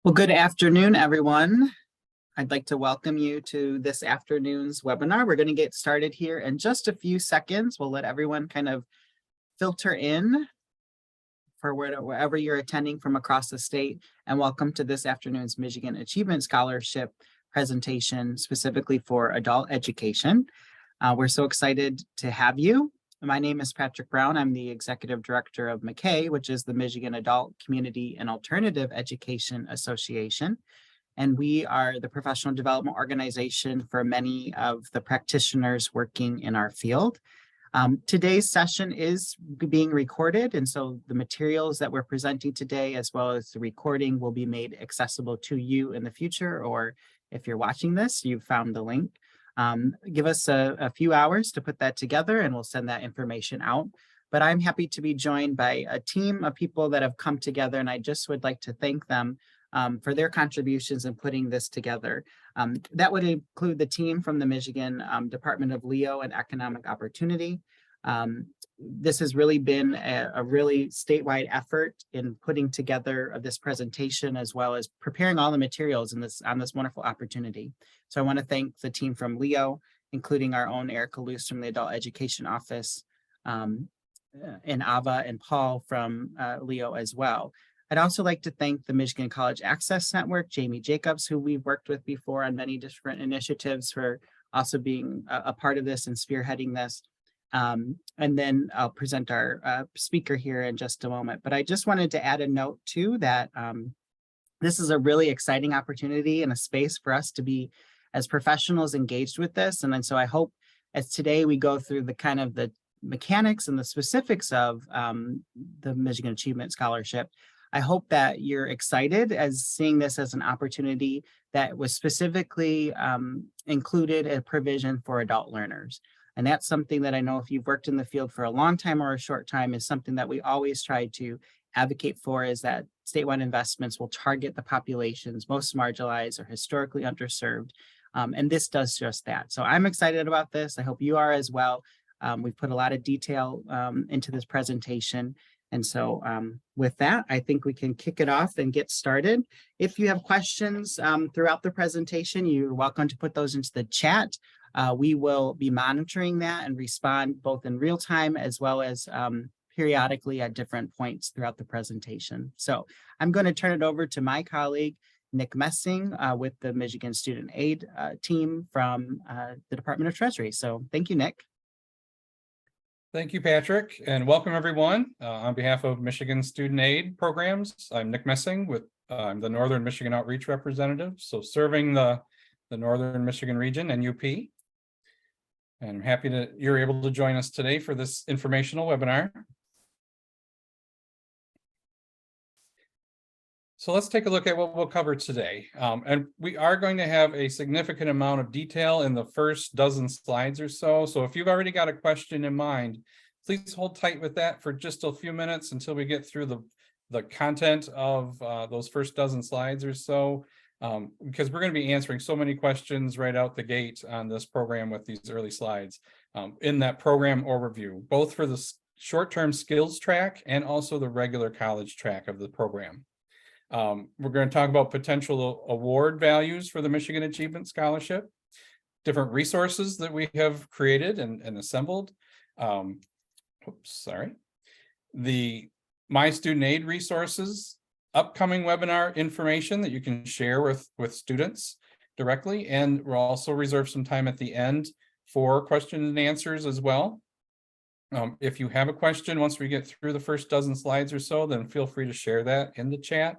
Well, good afternoon, everyone. I'd like to welcome you to this afternoon's webinar. We're going to get started here in just a few seconds. We'll let everyone kind of filter in for wherever you're attending from across the state. And welcome to this afternoon's Michigan Achievement Scholarship presentation specifically for adult education. We're so excited to have you. My name is Patrick Brown. I'm the Executive Director of MACAE, which is the Michigan Adult Community and Alternative Education Association. And we are the professional development organization for many of the practitioners working in our field. Today's session is being recorded, and so the materials that we're presenting today, as well as the recording, will be made accessible to you in the future, or if you're watching this, you've found the link. Give us a few hours to put that together and we'll send that information out. But I'm happy to be joined by a team of people that have come together, and I just would like to thank them for their contributions in putting this together. That would include the team from the Michigan Department of LEO and Economic Opportunity. This has really been a really statewide effort in putting together this presentation, as well as preparing all the materials on this wonderful opportunity. So I want to thank the team from LEO, including our own Erica Luce from the Adult Education Office, and Ava and Paul from LEO as well. I'd also like to thank the Michigan College Access Network, Jamie Jacobs, who we've worked with before on many different initiatives, for also being a part of this and spearheading this. And then I'll present our speaker here in just a moment. But I just wanted to add a note too that this is a really exciting opportunity and a space for us to be as professionals engaged with this. And then so I hope as today we go through the kind of the mechanics and the specifics of the Michigan Achievement Scholarship, I hope that you're excited as seeing this as an opportunity that was specifically included a provision for adult learners. And that's something that I know if you've worked in the field for a long time or a short time is something that we always try to advocate for, is that statewide investments will target the populations most marginalized or historically underserved. And this does just that. So I'm excited about this. I hope you are as well. We've put a lot of detail into this presentation. And so with that, I think we can kick it off and get started. If you have questions throughout the presentation, you're welcome to put those into the chat. We will be monitoring that and respond both in real time as well as periodically at different points throughout the presentation. So I'm going to turn it over to my colleague, Nick Messing, with the Michigan Student Aid team from the Department of Treasury. So thank you, Nick. Thank you, Patrick, and welcome everyone. On behalf of Michigan Student Aid Programs, I'm Nick Messing with I'm the Northern Michigan Outreach Representative, so serving the Northern Michigan region and UP. And I'm happy that you're able to join us today for this informational webinar. So let's take a look at what we'll cover today. And we are going to have a significant amount of detail in the first dozen slides or so. So if you've already got a question in mind, please hold tight with that for just a few minutes until we get through the content of those first dozen slides or so, because we're going to be answering so many questions right out the gate on this program with these early slides in that program overview, both for the short-term skills track and also the regular college track of the program. We're going to talk about potential award values for the Michigan Achievement Scholarship, different resources that we have created and assembled. The My Student Aid resources, upcoming webinar information that you can share with students directly, and we'll also reserve some time at the end for questions and answers as well. If you have a question, once we get through the first dozen slides or so, then feel free to share that in the chat.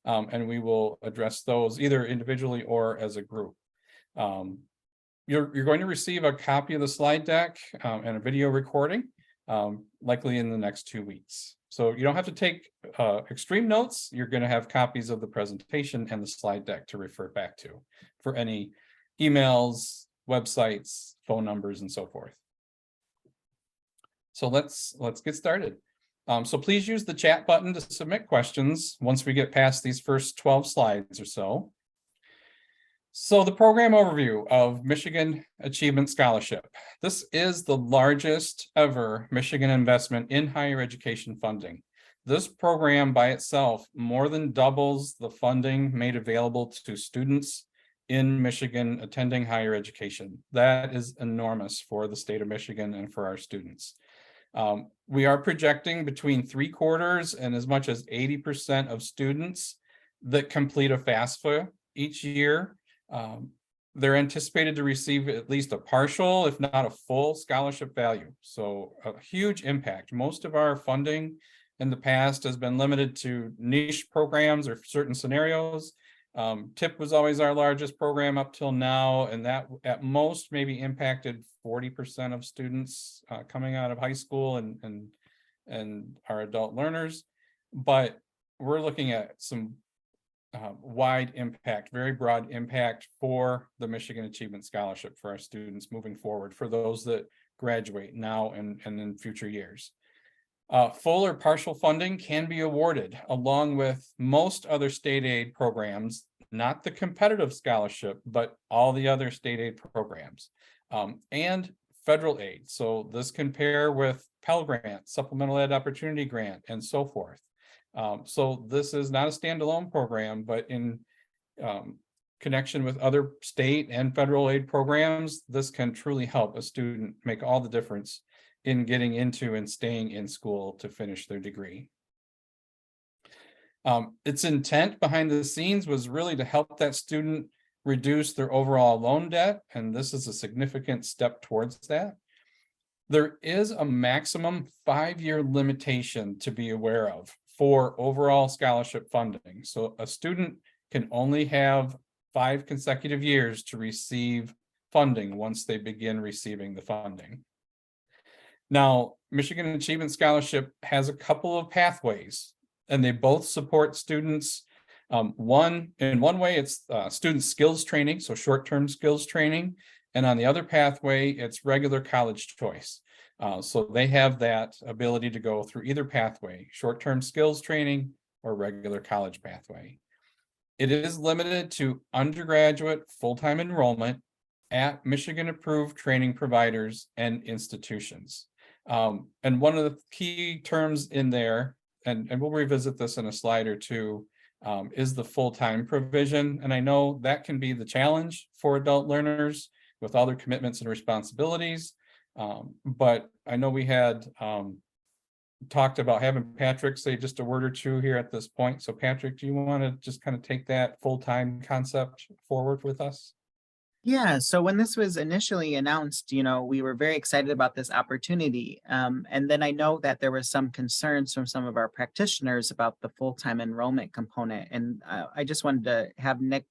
And we will address those either individually or as a group. You're going to receive a copy of the slide deck and a video recording, likely in the next 2 weeks. So you don't have to take extreme notes. You're going to have copies of the presentation and the slide deck to refer back to for any emails, websites, phone numbers, and so forth. So let's get started. So please use the chat button to submit questions once we get past these first 12 slides or so. So the program overview of Michigan Achievement Scholarship. This is the largest ever Michigan investment in higher education funding. This program by itself more than doubles the funding made available to students in Michigan attending higher education. That is enormous for the state of Michigan and for our students. We are projecting between 3/4 and as much as 80% of students that complete a FAFSA each year. They're anticipated to receive at least a partial, if not a full scholarship value. So a huge impact. Most of our funding in the past has been limited to niche programs or certain scenarios. TIP was always our largest program up till now, and that at most maybe impacted 40% of students coming out of high school and our adult learners. But we're looking at some wide impact, very broad impact for the Michigan Achievement Scholarship for our students moving forward, for those that graduate now and in future years. Full or partial funding can be awarded along with most other state aid programs, not the competitive scholarship, but all the other state aid programs, and federal aid. So this can pair with Pell Grant, Supplemental Ed Opportunity Grant, and so forth. So this is not a standalone program, but in connection with other state and federal aid programs, this can truly help a student make all the difference in getting into and staying in school to finish their degree. Its intent behind the scenes was really to help that student reduce their overall loan debt, and this is a significant step towards that. There is a maximum 5-year limitation to be aware of for overall scholarship funding. So a student can only have 5 consecutive years to receive funding once they begin receiving the funding. Now, Michigan Achievement Scholarship has a couple of pathways, and they both support students. In one way, it's student skills training, so short-term skills training. And on the other pathway, it's regular college choice. So they have that ability to go through either pathway, short-term skills training or regular college pathway. It is limited to undergraduate full-time enrollment at Michigan-approved training providers and institutions. And one of the key terms in there, and we'll revisit this in a slide or two, is the full-time provision. And I know that can be the challenge for adult learners with all their commitments and responsibilities. But I know we had talked about having Patrick say just a word or two here at this point. So Patrick, do you want to just kind of take that full-time concept forward with us? Yeah, so when this was initially announced, we were very excited about this opportunity. And then I know that there was some concerns from some of our practitioners about the full-time enrollment component. And I just wanted to have Nick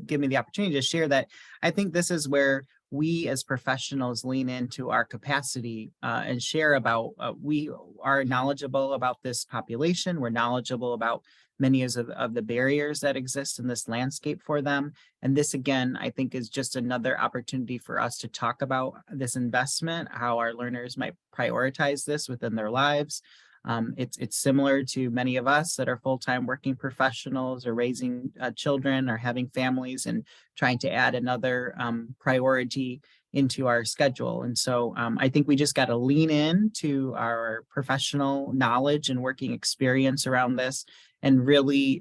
give me the opportunity to share that I think this is where we as professionals lean into our capacity and share about, we are knowledgeable about this population. We're knowledgeable about many of the barriers that exist in this landscape for them. And this, again, I think is just another opportunity for us to talk about this investment, how our learners might prioritize this within their lives. It's similar to many of us that are full-time working professionals or raising children or having families and trying to add another priority into our schedule. And so I think we just got to lean in to our professional knowledge and working experience around this and really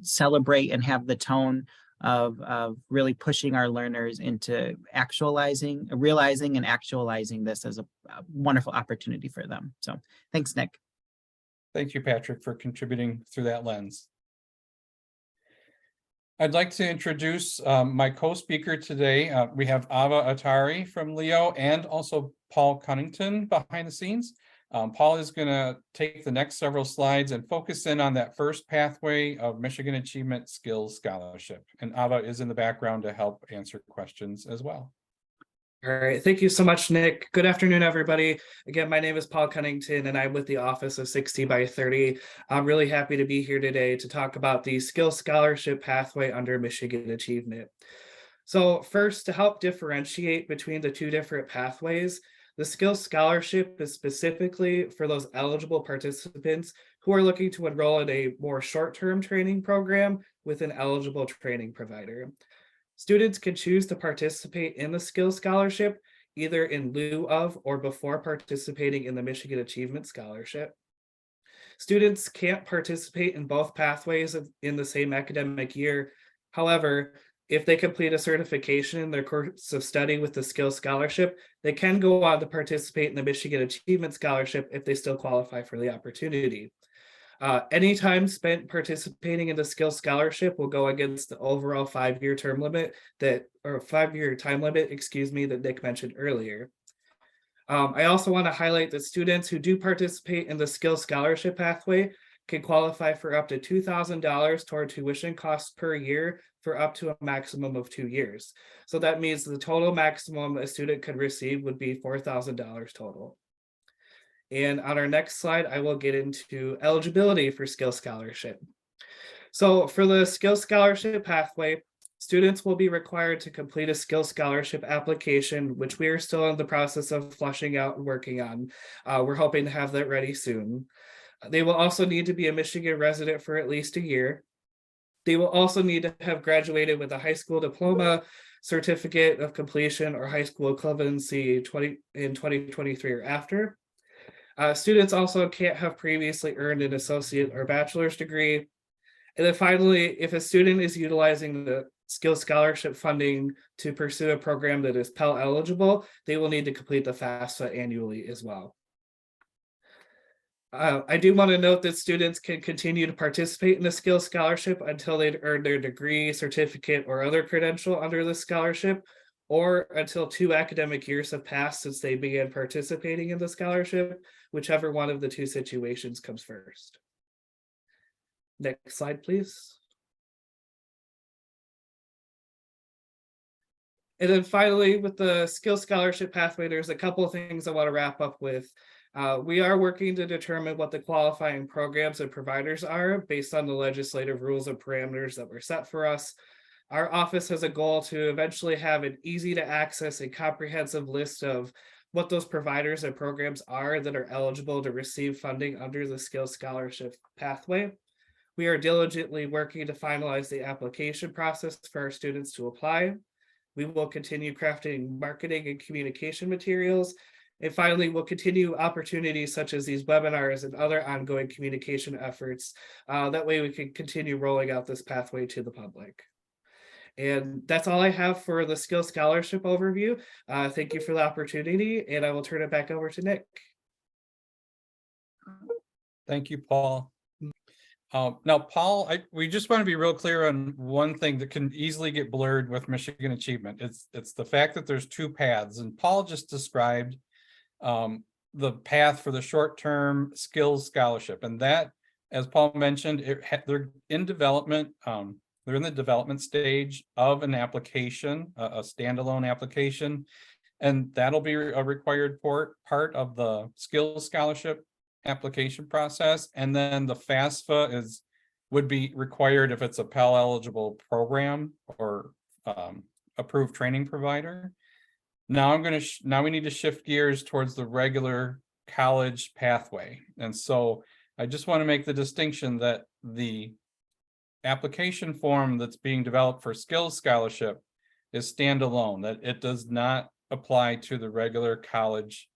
celebrate and have the tone of really pushing our learners into realizing and actualizing this as a wonderful opportunity for them. So thanks, Nick. Thank you, Patrick, for contributing through that lens. I'd like to introduce my co-speaker today. We have Ava Atari from Leo and also Paul Cunnington behind the scenes. Paul is going to take the next several slides and focus in on that first pathway of Michigan Achievement Skills Scholarship. And Ava is in the background to help answer questions as well. All right, thank you so much, Nick. Good afternoon, everybody. Again, my name is Paul Cunnington, and I'm with the Office of 60 by 30. I'm really happy to be here today to talk about the Skills Scholarship pathway under Michigan Achievement. So first, to help differentiate between the two different pathways, the Skills Scholarship is specifically for those eligible participants who are looking to enroll in a more short-term training program with an eligible training provider. Students can choose to participate in the Skills Scholarship either in lieu of or before participating in the Michigan Achievement Scholarship. Students can't participate in both pathways in the same academic year. However, if they complete a certification in their course of study with the Skills Scholarship, they can go on to participate in the Michigan Achievement Scholarship if they still qualify for the opportunity. Any time spent participating in the Skills Scholarship will go against the overall 5-year term limit or 5-year time limit, that Nick mentioned earlier. I also want to highlight that students who do participate in the Skills Scholarship pathway can qualify for up to $2,000 toward tuition costs per year for up to a maximum of 2 years. So that means the total maximum a student could receive would be $4,000 total. And on our next slide, I will get into eligibility for Skills Scholarship. So for the Skills Scholarship pathway, students will be required to complete a Skills Scholarship application, which we are still in the process of fleshing out and working on. We're hoping to have that ready soon. They will also need to be a Michigan resident for at least a year. They will also need to have graduated with a high school diploma, certificate of completion, or high school equivalency in 2023 or after. Students also can't have previously earned an associate or bachelor's degree. And then finally, if a student is utilizing the Skills Scholarship funding to pursue a program that is Pell eligible, they will need to complete the FAFSA annually as well. I do want to note that students can continue to participate in the Skills Scholarship until they earn their degree, certificate, or other credential under the scholarship, or until 2 academic years have passed since they began participating in the scholarship, whichever one of the 2 situations comes first. Next slide, please. And then finally, with the Skills Scholarship pathway, there's a couple of things I want to wrap up with. We are working to determine what the qualifying programs and providers are based on the legislative rules and parameters that were set for us. Our office has a goal to eventually have an easy to access and comprehensive list of what those providers and programs are that are eligible to receive funding under the Skills Scholarship pathway. We are diligently working to finalize the application process for our students to apply. We will continue crafting marketing and communication materials. And finally, we'll continue opportunities such as these webinars and other ongoing communication efforts. That way we can continue rolling out this pathway to the public. And that's all I have for the Skills Scholarship overview. Thank you for the opportunity, and I will turn it back over to Nick. Thank you, Paul. Now, Paul, we just want to be real clear on one thing that can easily get blurred with Michigan Achievement. It's the fact that there's 2 paths, and Paul just described the path for the short-term Skills Scholarship, and that, as Paul mentioned, they're in development. They're in the development stage of an application, a standalone application, and that'll be a required part of the Skills Scholarship application process. And then the FAFSA would be required if it's a Pell eligible program or approved training provider. Now we need to shift gears towards the regular college pathway. And so I just want to make the distinction that the application form that's being developed for Skills Scholarship is standalone, that it does not apply to the regular college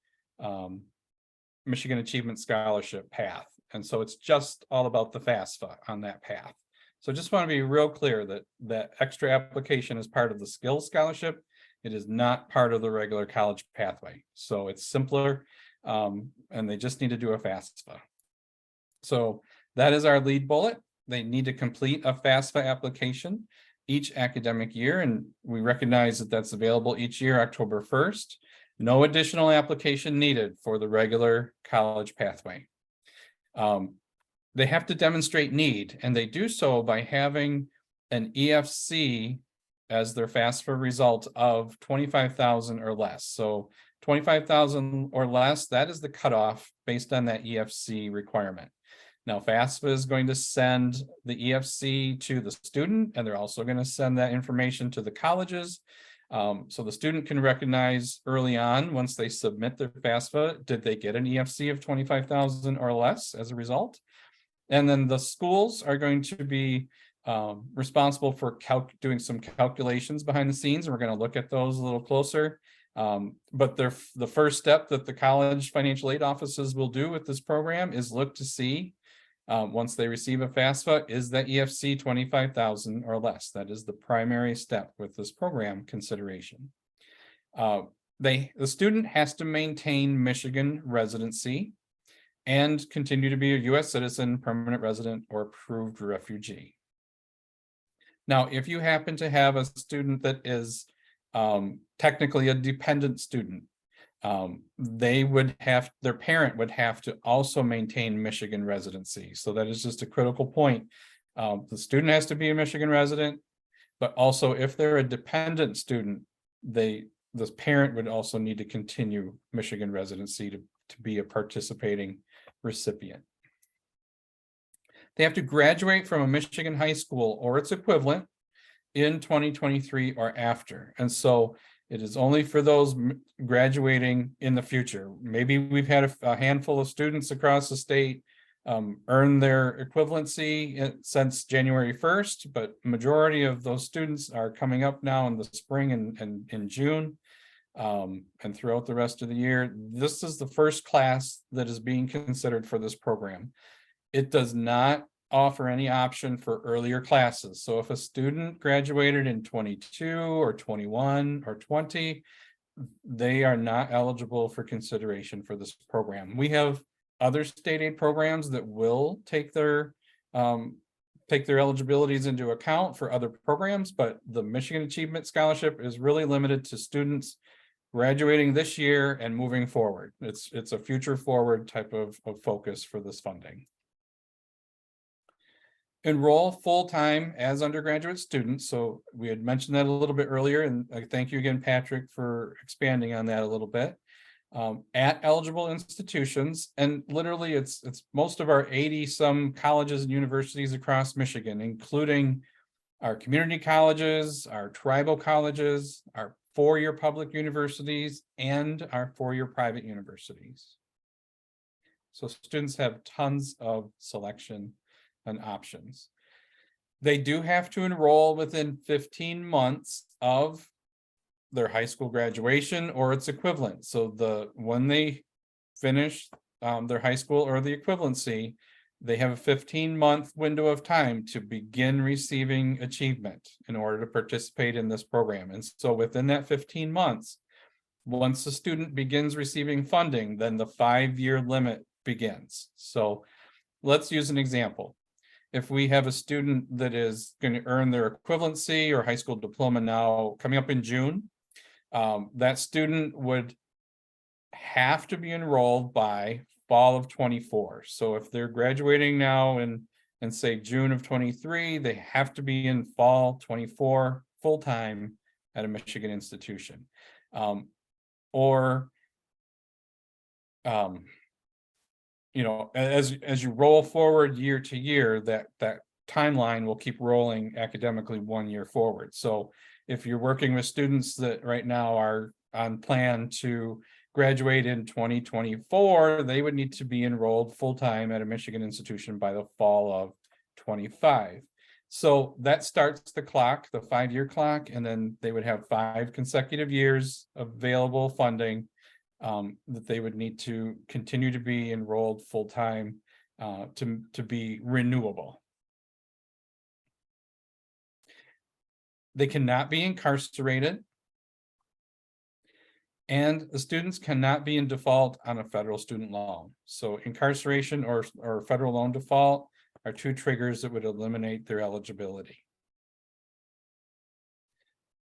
Michigan Achievement Scholarship path. And so it's just all about the FAFSA on that path. So just want to be real clear that that extra application is part of the Skills Scholarship. It is not part of the regular college pathway. So it's simpler, and they just need to do a FAFSA. So that is our lead bullet. They need to complete a FAFSA application each academic year, and we recognize that that's available each year, October 1st. No additional application needed for the regular college pathway. They have to demonstrate need, and they do so by having an EFC as their FAFSA result of 25,000 or less. So 25,000 or less, that is the cutoff based on that EFC requirement. Now, FAFSA is going to send the EFC to the student, and they're also going to send that information to the colleges. So the student can recognize early on, once they submit their FAFSA, did they get an EFC of 25,000 or less as a result? And then the schools are going to be responsible for doing some calculations behind the scenes, and we're going to look at those a little closer. But the first step that the college financial aid offices will do with this program is look to see, once they receive a FAFSA, is that EFC 25,000 or less. That is the primary step with this program consideration. The student has to maintain Michigan residency and continue to be a U.S. citizen, permanent resident, or approved refugee. Now, if you happen to have a student that is technically a dependent student, their parent would have to also maintain Michigan residency. So that is just a critical point. The student has to be a Michigan resident, but also if they're a dependent student, the parent would also need to continue Michigan residency to be a participating recipient. They have to graduate from a Michigan high school or its equivalent in 2023 or after. And so it is only for those graduating in the future. Maybe we've had a handful of students across the state earn their equivalency since January 1st, but majority of those students are coming up now in the spring and in June. And throughout the rest of the year. This is the first class that is being considered for this program. It does not offer any option for earlier classes. So if a student graduated in 22 or 21 or 20, they are not eligible for consideration for this program. We have other state aid programs that will take their eligibilities into account for other programs, but the Michigan Achievement Scholarship is really limited to students graduating this year and moving forward. It's a future forward type of focus for this funding. Enroll full-time as undergraduate students. So we had mentioned that a little bit earlier, and I thank you again, Patrick, for expanding on that a little bit. At eligible institutions, and literally it's most of our 80-some colleges and universities across Michigan, including our community colleges, our tribal colleges, our four-year public universities, and our four-year private universities. So students have tons of selection and options. They do have to enroll within 15 months of their high school graduation or its equivalent. So when they finish their high school or the equivalency, they have a 15-month window of time to begin receiving achievement in order to participate in this program. And so within that 15 months, once the student begins receiving funding, then the 5-year limit begins. So let's use an example. If we have a student that is going to earn their equivalency or high school diploma now coming up in June, that student would have to be enrolled by fall of 24. So if they're graduating now in say June of 23, they have to be in fall 24 full-time at a Michigan institution. You know, as you roll forward year to year, that timeline will keep rolling academically 1 year forward. So if you're working with students that right now are on plan to graduate in 2024, they would need to be enrolled full-time at a Michigan institution by the fall of 25. So that starts the clock, the 5-year clock, and then they would have 5 consecutive years of available funding that they would need to continue to be enrolled full-time to be renewable. They cannot be incarcerated, and the students cannot be in default on a federal student loan. So incarceration or federal loan default are 2 triggers that would eliminate their eligibility.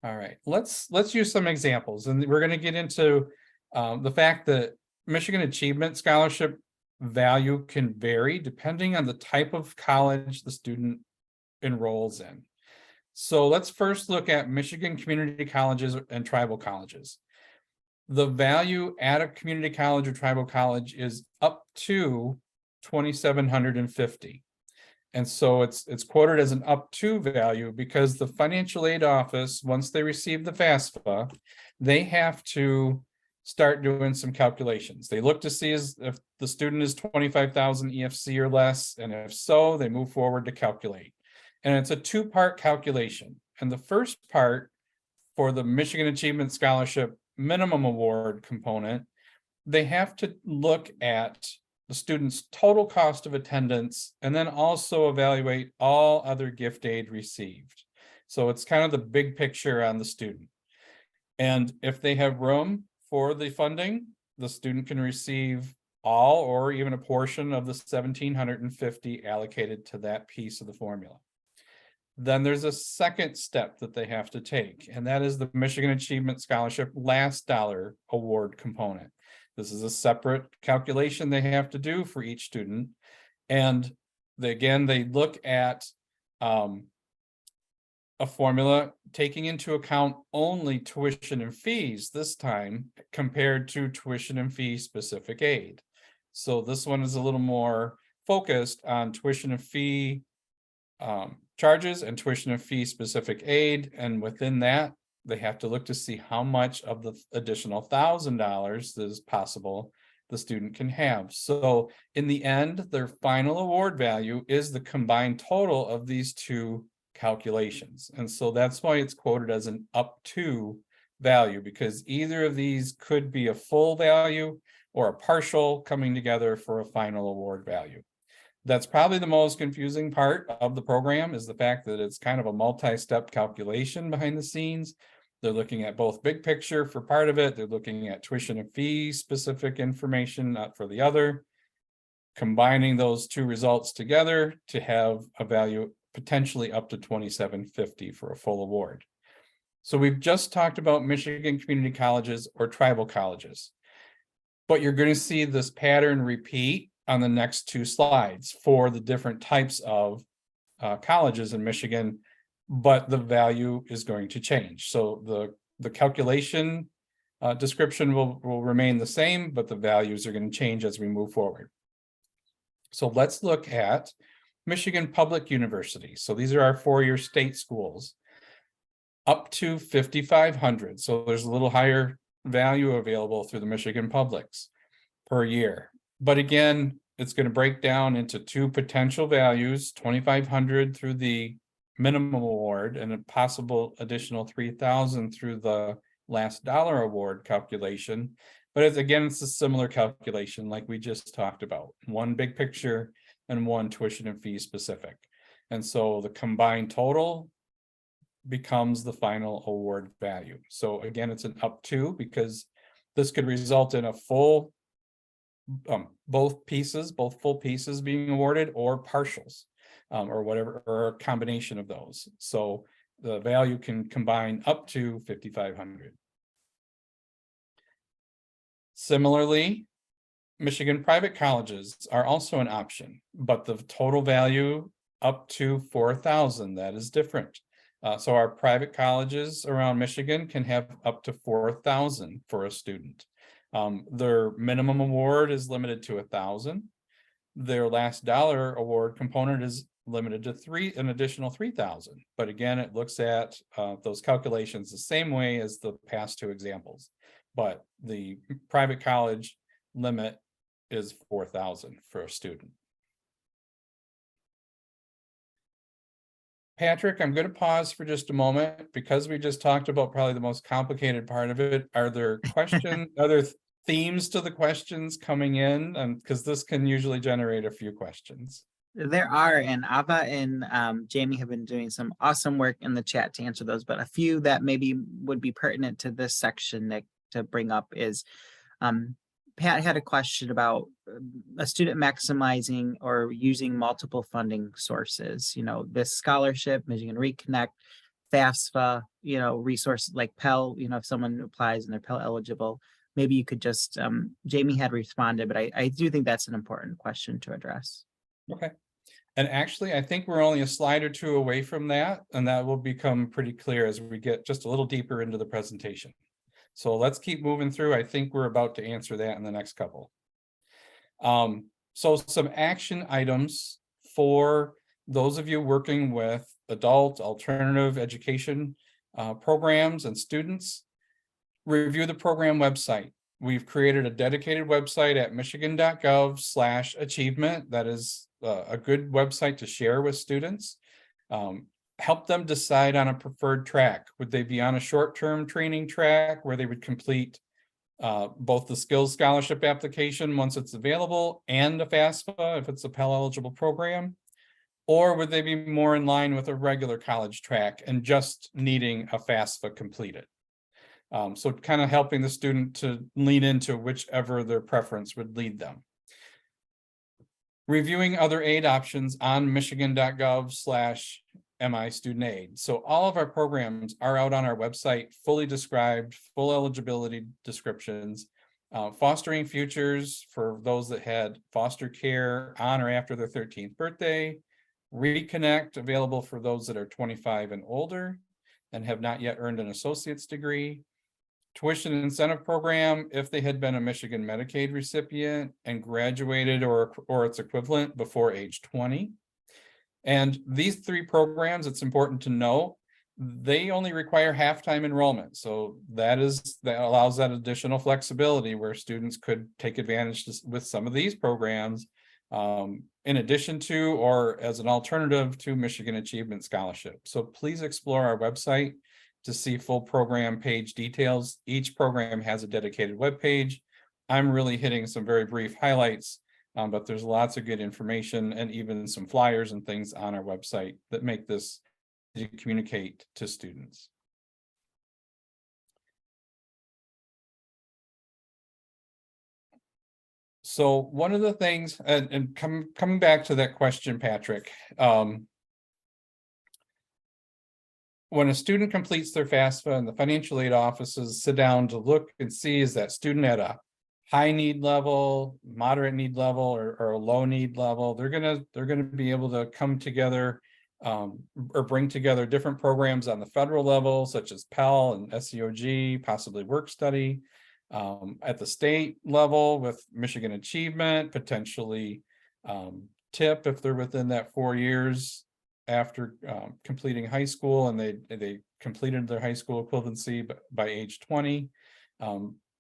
All right, let's use some examples, and we're going to get into the fact that Michigan Achievement Scholarship value can vary depending on the type of college the student enrolls in. So let's first look at Michigan community colleges and tribal colleges. The value at a community college or tribal college is up to $2,750. And so it's quoted as an up to value because the financial aid office, once they receive the FAFSA, they have to start doing some calculations. They look to see if the student is 25,000 EFC or less, and if so, they move forward to calculate. And it's a 2-part calculation. And the first part for the Michigan Achievement Scholarship minimum award component, they have to look at the student's total cost of attendance and then also evaluate all other gift aid received. So it's kind of the big picture on the student. And if they have room for the funding, the student can receive all or even a portion of the 1,750 allocated to that piece of the formula. Then there's a second step that they have to take, and that is the Michigan Achievement Scholarship last dollar award component. This is a separate calculation they have to do for each student. And again, they look at a formula taking into account only tuition and fees this time compared to tuition and fee specific aid. So this one is a little more focused on tuition and fee charges and tuition and fee specific aid. And within that, they have to look to see how much of the additional $1,000 that is possible the student can have. So in the end, their final award value is the combined total of these two calculations. And so that's why it's quoted as an up to value, because either of these could be a full value or a partial coming together for a final award value. That's probably the most confusing part of the program, is the fact that it's kind of a multi-step calculation behind the scenes. They're looking at both big picture for part of it. They're looking at tuition and fee specific information for the other, combining those two results together to have a value potentially up to $2,750 for a full award. So we've just talked about Michigan community colleges or tribal colleges, but you're going to see this pattern repeat on the next two slides for the different types of colleges in Michigan, but the value is going to change. So the calculation description will remain the same, but the values are going to change as we move forward. So let's look at Michigan Public University. So these are our four-year state schools, up to 5,500. So there's a little higher value available through the Michigan Publics per year. But again, it's going to break down into two potential values, 2,500 through the minimum award and a possible additional 3,000 through the last dollar award calculation. But it's a similar calculation like we just talked about, one big picture and one tuition and fee specific. And so the combined total becomes the final award value. So again, it's an up to, because this could result in a full both full pieces being awarded or partials, or whatever, or a combination of those. So the value can combine up to 5,500. Similarly, Michigan private colleges are also an option, but the total value up to 4,000, that is different. So our private colleges around Michigan can have up to 4,000 for a student. Their minimum award is limited to 1,000. Their last dollar award component is limited to an additional 3,000. But again, it looks at those calculations the same way as the past two examples. But the private college limit is 4,000 for a student. Patrick, I'm going to pause for just a moment because we just talked about probably the most complicated part of it. Are there questions, are there themes to the questions coming in? Because this can usually generate a few questions. There are, and Ava and Jamie have been doing some awesome work in the chat to answer those, but a few that maybe would be pertinent to this section, Nick, to bring up is Pat had a question about a student maximizing or using multiple funding sources, this scholarship, Michigan Reconnect, FAFSA, resources like Pell, if someone applies and they're Pell eligible, maybe you could just, Jamie had responded, but I do think that's an important question to address. Okay. And actually, I think we're only a slide or two away from that, and that will become pretty clear as we get just a little deeper into the presentation. So let's keep moving through. I think we're about to answer that in the next couple. So some action items for those of you working with adult alternative education programs and students. Review the program website. We've created a dedicated website at michigan.gov/achievement. That is a good website to share with students. help them decide on a preferred track. Would they be on a short-term training track where they would complete both the skills scholarship application once it's available and a FAFSA if it's a Pell eligible program? Or would they be more in line with a regular college track and just needing a FAFSA completed? So kind of helping the student to lean into whichever their preference would lead them. Reviewing other aid options on michigan.gov/MI-student-aid. So all of our programs are out on our website, fully described, full eligibility descriptions. Fostering futures for those that had foster care on or after their 13th birthday. Reconnect available for those that are 25 and older and have not yet earned an associate's degree. Tuition incentive program if they had been a Michigan Medicaid recipient and graduated or its equivalent before age 20. And these 3 programs, it's important to know, they only require half-time enrollment. So that allows that additional flexibility where students could take advantage with some of these programs in addition to or as an alternative to Michigan Achievement Scholarship. So please explore our website to see full program page details. Each program has a dedicated web page. I'm really hitting some very brief highlights, but there's lots of good information and even some flyers and things on our website that make this easy to communicate to students. So one of the things, and coming back to that question, Patrick, when a student completes their FAFSA and the financial aid offices sit down to look and see, is that student at a high need level, moderate need level, or a low need level, they're gonna be able to come together or bring together different programs on the federal level, such as Pell and SEOG, possibly work study. At the state level with Michigan Achievement, potentially TIP if they're within that 4 years after completing high school and they completed their high school equivalency by age 20.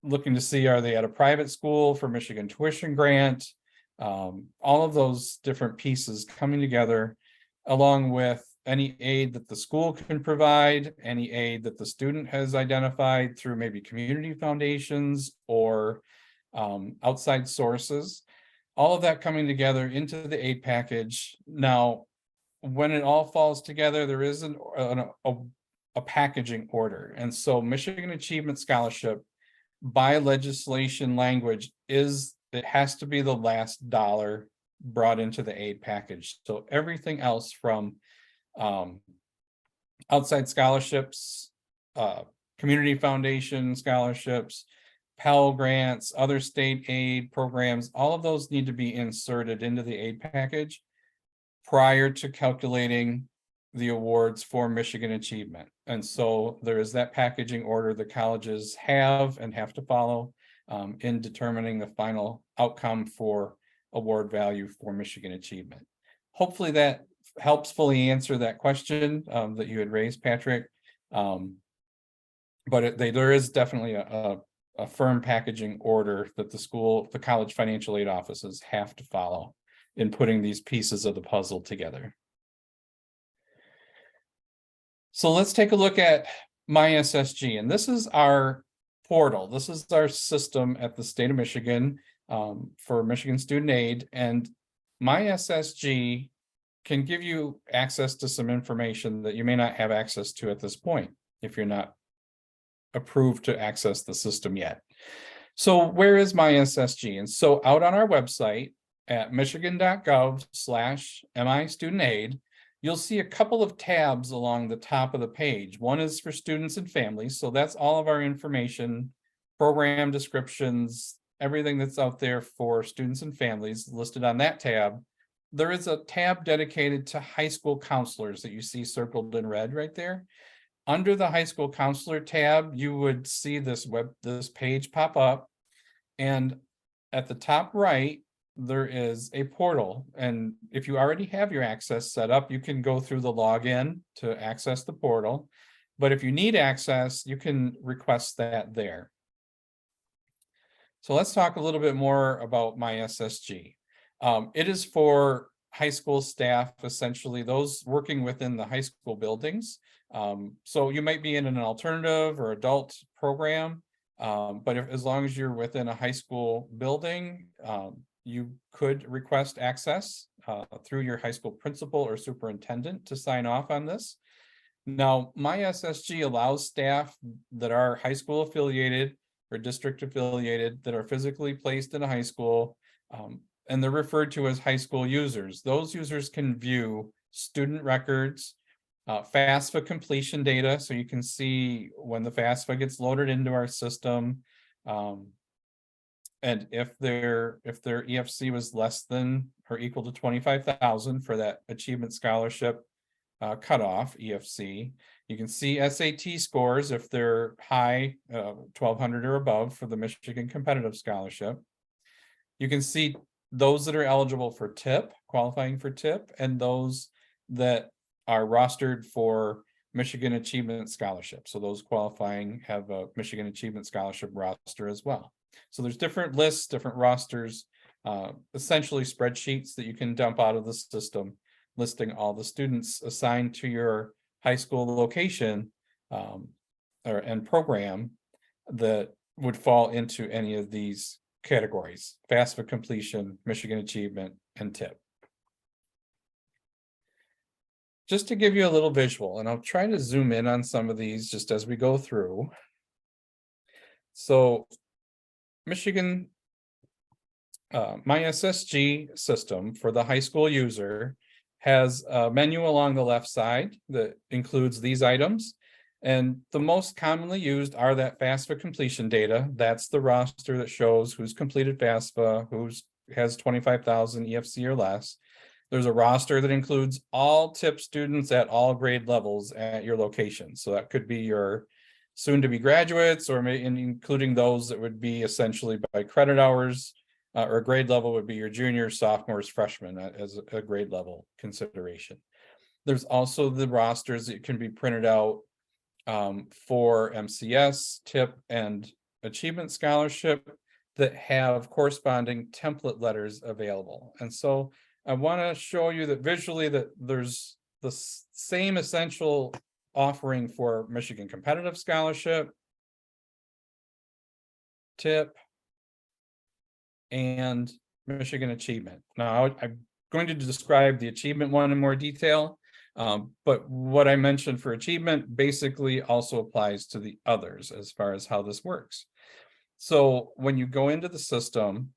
Looking to see, are they at a private school for Michigan tuition grant? All of those different pieces coming together, along with any aid that the school can provide, any aid that the student has identified through maybe community foundations or outside sources, all of that coming together into the aid package. Now, when it all falls together, there is a packaging order. And so Michigan Achievement Scholarship by legislation language it has to be the last dollar brought into the aid package. So everything else from outside scholarships, community foundation scholarships, Pell grants, other state aid programs, all of those need to be inserted into the aid package prior to calculating the awards for Michigan Achievement. And so there is that packaging order the colleges have to follow in determining the final outcome for award value for Michigan Achievement. Hopefully that helps fully answer that question that you had raised, Patrick. But there is definitely a firm packaging order that the college financial aid offices have to follow in putting these pieces of the puzzle together. So let's take a look at MiSSG, and this is our portal. This is our system at the state of Michigan for Michigan Student Aid, and MiSSG can give you access to some information that you may not have access to at this point if you're not approved to access the system yet. So where is MiSSG? And so out on our website at michigan.gov/MI-student-aid, you'll see a couple of tabs along the top of the page. One is for students and families. So that's all of our information, program descriptions, everything that's out there for students and families listed on that tab. There is a tab dedicated to high school counselors that you see circled in red right there. Under the high school counselor tab, you would see this page pop up. And at the top right, there is a portal. And if you already have your access set up, you can go through the login to access the portal. But if you need access, you can request that there. So let's talk a little bit more about MiSSG. It is for high school staff, essentially those working within the high school buildings. So you might be in an alternative or adult program, but as long as you're within a high school building, you could request access through your high school principal or superintendent to sign off on this. Now, MiSSG allows staff that are high school affiliated or district affiliated that are physically placed in a high school, and they're referred to as high school users. Those users can view student records, FAFSA completion data, so you can see when the FAFSA gets loaded into our system, and if their EFC was less than or equal to 25,000 for that achievement scholarship cutoff EFC. You can see SAT scores if they're high, 1200 or above for the Michigan Competitive Scholarship. You can see those that are eligible for TIP, qualifying for TIP, and those that are rostered for Michigan Achievement Scholarship. So those qualifying have a Michigan Achievement Scholarship roster as well. So there's different lists, different rosters, essentially spreadsheets that you can dump out of the system, listing all the students assigned to your high school location and program that would fall into any of these categories: FAFSA completion, Michigan Achievement, and TIP. Just to give you a little visual, and I'll try to zoom in on some of these just as we go through. So Michigan MiSSG system for the high school user has a menu along the left side that includes these items. And the most commonly used are that FAFSA completion data. That's the roster that shows who's completed FAFSA, who's has 25,000 EFC or less. There's a roster that includes all TIP students at all grade levels at your location. So that could be your soon-to-be graduates, or including those that would be essentially by credit hours, or grade level would be your juniors, sophomores, freshmen as a grade level consideration. There's also the rosters that can be printed out for MCS, TIP, and Achievement Scholarship that have corresponding template letters available. And so I want to show you that visually that there's the same essential offering for Michigan Competitive Scholarship, TIP, and Michigan Achievement. Now, I'm going to describe the achievement one in more detail, but what I mentioned for achievement basically also applies to the others as far as how this works. So when you go into the system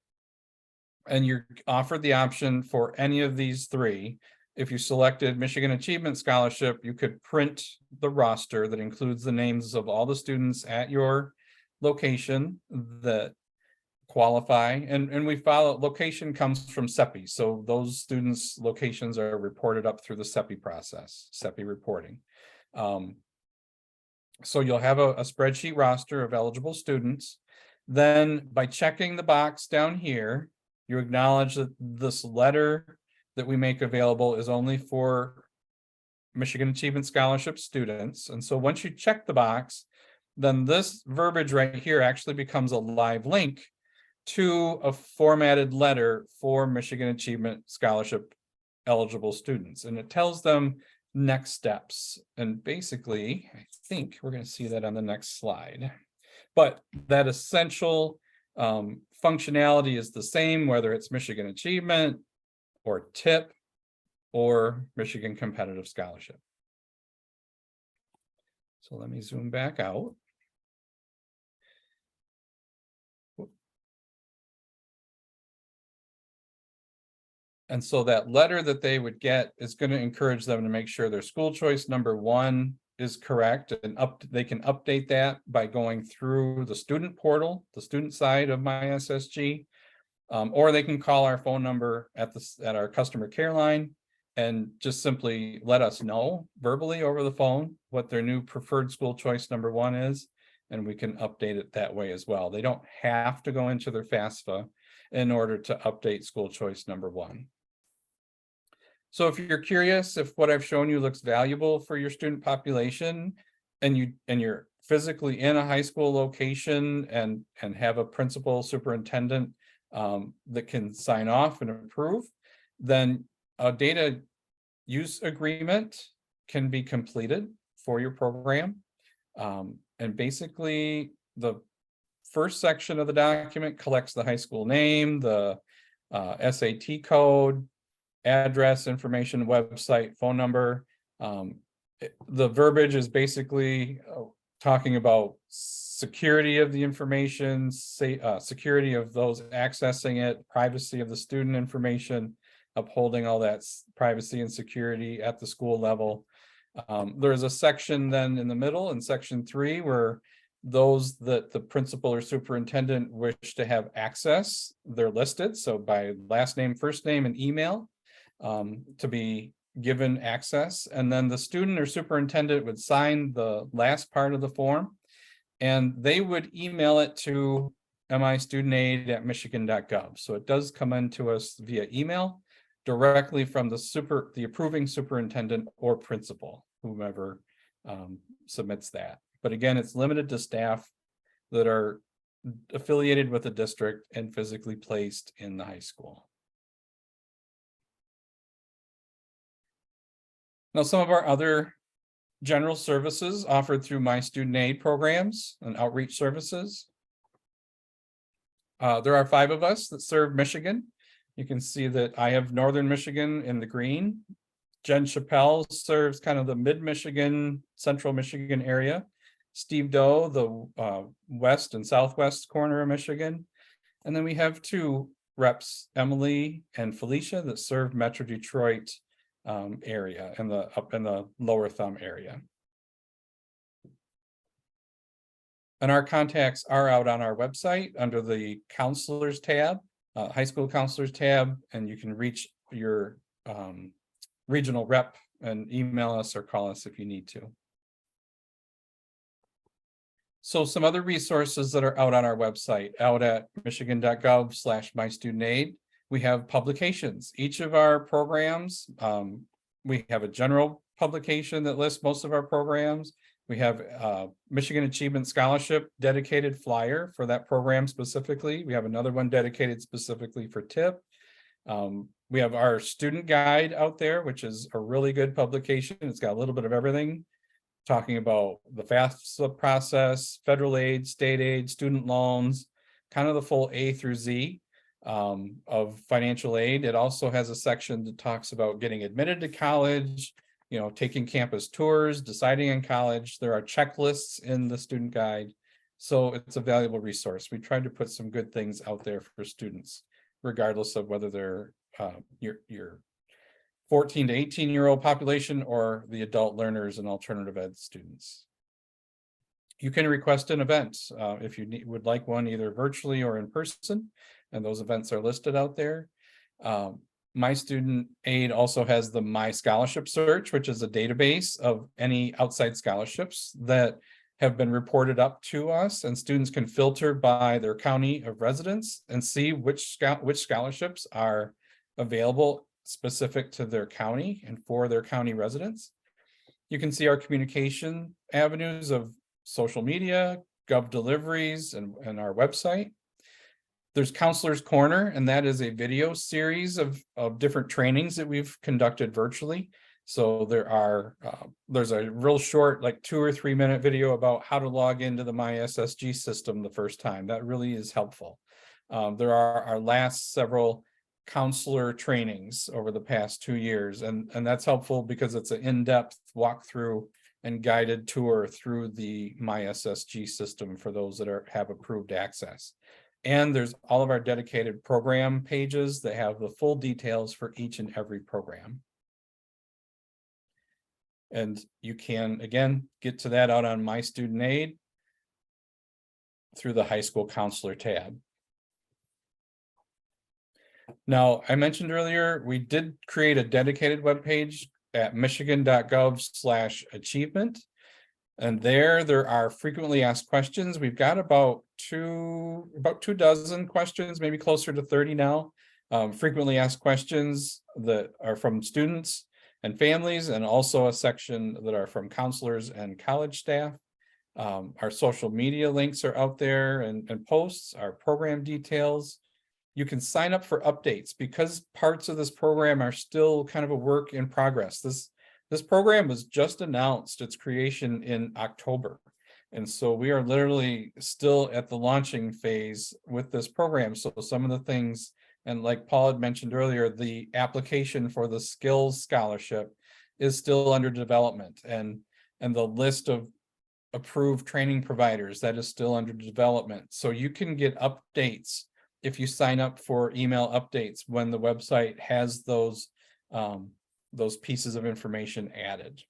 and you're offered the option for any of these three, if you selected Michigan Achievement Scholarship, you could print the roster that includes the names of all the students at your location that qualify, and we follow. Location comes from CEPI, so those students' locations are reported up through the CEPI process, CEPI reporting. So you'll have a spreadsheet roster of eligible students. Then by checking the box down here, you acknowledge that this letter that we make available is only for Michigan Achievement Scholarship students. And so once you check the box, then this verbiage right here actually becomes a live link to a formatted letter for Michigan Achievement Scholarship eligible students. And it tells them next steps. And basically, I think we're going to see that on the next slide. But that essential functionality is the same, whether it's Michigan Achievement or TIP or Michigan Competitive Scholarship. So let me zoom back out. And so that letter that they would get is going to encourage them to make sure their school choice number one is correct, and they can update that by going through the student portal, the student side of MiSSG, or they can call our phone number at our customer care line and just simply let us know verbally over the phone what their new preferred school choice number one is, and we can update it that way as well. They don't have to go into their FAFSA in order to update school choice number one. So if you're curious if what I've shown you looks valuable for your student population, and you're physically in a high school location and have a principal superintendent that can sign off and approve, then a data use agreement can be completed for your program. And basically, the first section of the document collects the high school name, the SAT code, address information, website, phone number. The verbiage is basically talking about security of the information, security of those accessing it, privacy of the student information, upholding all that privacy and security at the school level. There's a section then in the middle in section 3 where those that the principal or superintendent wish to have access, they're listed. So by last name, first name, and email to be given access. And then the student or superintendent would sign the last part of the form, and they would email it to MISStudentaid@michigan.gov. So it does come into us via email directly from the approving superintendent or principal, whomever submits that. But again, it's limited to staff that are affiliated with the district and physically placed in the high school. Now, some of our other general services offered through My Student Aid programs and outreach services. There are 5 of us that serve Michigan. You can see that I have Northern Michigan in the green. Jen Chappelle serves kind of the mid-Michigan, central Michigan area. Steve Doe, the west and southwest corner of Michigan. And then we have 2 reps, Emily and Felicia, that serve Metro Detroit area and up in the lower thumb area. And our contacts are out on our website under the counselors tab, high school counselors tab, and you can reach your regional rep and email us or call us if you need to. So some other resources that are out on our website, out at michigan.gov/MyStudentAid. We have publications. Each of our programs, we have a general publication that lists most of our programs. We have Michigan Achievement Scholarship dedicated flyer for that program specifically. We have another one dedicated specifically for TIP. We have our student guide out there, which is a really good publication. It's got a little bit of everything, talking about the FAFSA process, federal aid, state aid, student loans, kind of the full A through Z of financial aid. It also has a section that talks about getting admitted to college, taking campus tours, deciding on college. There are checklists in the student guide. So it's a valuable resource. We tried to put some good things out there for students, regardless of whether they're your 14 to 18-year-old population or the adult learners and alternative ed students. You can request an event if you would like one, either virtually or in person, and those events are listed out there. My Student Aid also has the My Scholarship Search, which is a database of any outside scholarships that have been reported up to us, and students can filter by their county of residence and see which scholarships are available specific to their county and for their county residents. You can see our communication avenues of social media, gov deliveries, and our website. There's Counselor's Corner, and that is a video series of different trainings that we've conducted virtually. So there's a real short, like 2 or 3 minute video about how to log into the MiSSG system the first time. That really is helpful. There are our last several counselor trainings over the past 2 years, and that's helpful because it's an in-depth walkthrough and guided tour through the MiSSG system for those that have approved access. And there's all of our dedicated program pages that have the full details for each and every program. And you can, again, get to that out on My Student Aid through the high school counselor tab. Now, I mentioned earlier, we did create a dedicated webpage at michigan.gov/achievement. And there are frequently asked questions. We've got about 2 dozen questions, maybe closer to 30 now. Frequently asked questions that are from students and families, and also a section that are from counselors and college staff. Our social media links are out there and posts, our program details. you can sign up for updates because parts of this program are still kind of a work in progress. This program was just announced its creation in October. And so we are literally still at the launching phase with this program. So some of the things, and like Paul had mentioned earlier, the application for the skills scholarship is still under development, and the list of approved training providers, that is still under development. So you can get updates if you sign up for email updates when the website has those pieces of information added.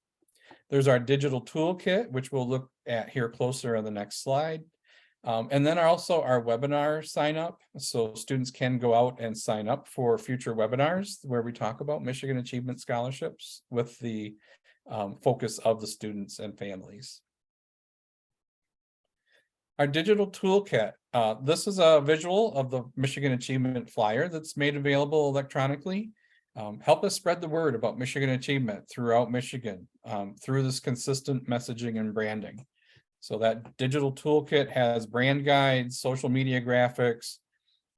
There's our digital toolkit, which we'll look at here closer on the next slide. And then also our webinar sign up. So students can go out and sign up for future webinars where we talk about Michigan Achievement Scholarships with the focus of the students and families. Our digital toolkit. This is a visual of the Michigan Achievement flyer that's made available electronically. Help us spread the word about Michigan Achievement throughout Michigan through this consistent messaging and branding. So that digital toolkit has brand guides, social media graphics,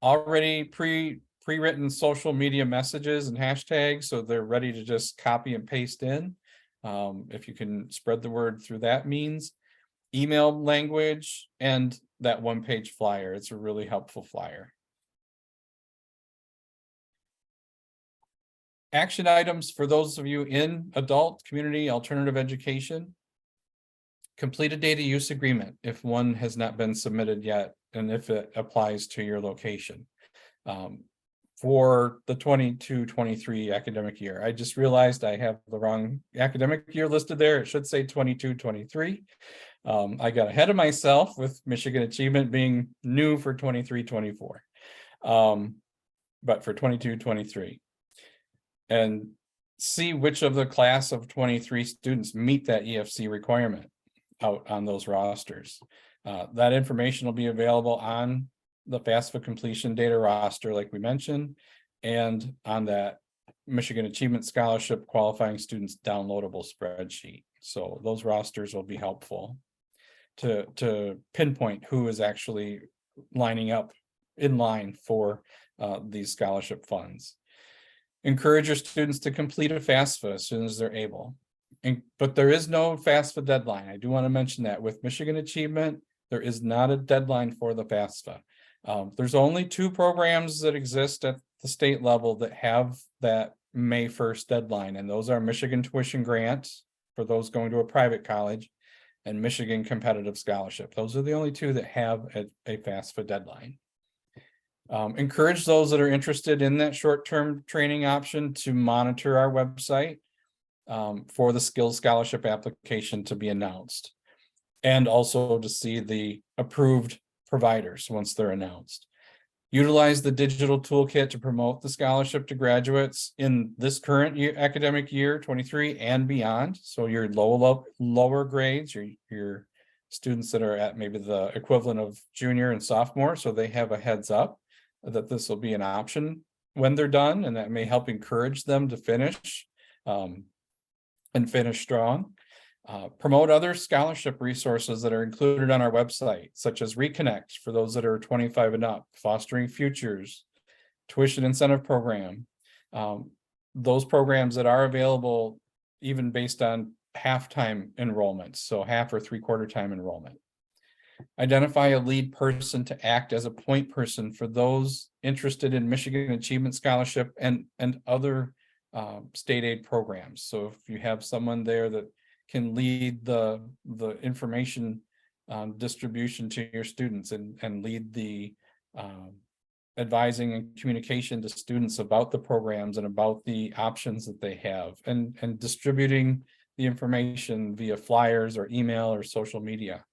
already pre-written social media messages and hashtags, so they're ready to just copy and paste in. If you can spread the word through that means. Email language, and that one-page flyer. It's a really helpful flyer. Action items for those of you in adult, community, alternative education. Complete a data use agreement if one has not been submitted yet, and if it applies to your location. For the 22-23 academic year. I just realized I have the wrong academic year listed there. It should say 22-23. I got ahead of myself with Michigan Achievement being new for 23-24. But for 22-23. And see which of the class of 23 students meet that EFC requirement out on those rosters. That information will be available on the FAFSA completion data roster, like we mentioned, and on that Michigan Achievement Scholarship qualifying students downloadable spreadsheet. So those rosters will be helpful to pinpoint who is actually lining up in line for these scholarship funds. Encourage your students to complete a FAFSA as soon as they're able. But there is no FAFSA deadline. I do want to mention that with Michigan Achievement, there is not a deadline for the FAFSA. There's only 2 programs that exist at the state level that have that May 1st deadline, and those are Michigan Tuition Grant for those going to a private college and Michigan Competitive Scholarship. Those are the only 2 that have a FAFSA deadline. Encourage those that are interested in that short-term training option to monitor our website for the skills scholarship application to be announced, and also to see the approved providers once they're announced. Utilize the digital toolkit to promote the scholarship to graduates in this current year, academic year 23 and beyond. So your lower grades, your students that are at maybe the equivalent of junior and sophomore, so they have a heads up that this will be an option when they're done, and that may help encourage them to finish and finish strong. Promote other scholarship resources that are included on our website, such as Reconnect for those that are 25 and up, Fostering Futures, Tuition Incentive Program. Those programs that are available even based on half-time enrollments, so half or three-quarter time enrollment. Identify a lead person to act as a point person for those interested in Michigan Achievement Scholarship and other state aid programs. So if you have someone there that can lead the information distribution to your students and lead the advising and communication to students about the programs and about the options that they have, and distributing the information via flyers or email or social media.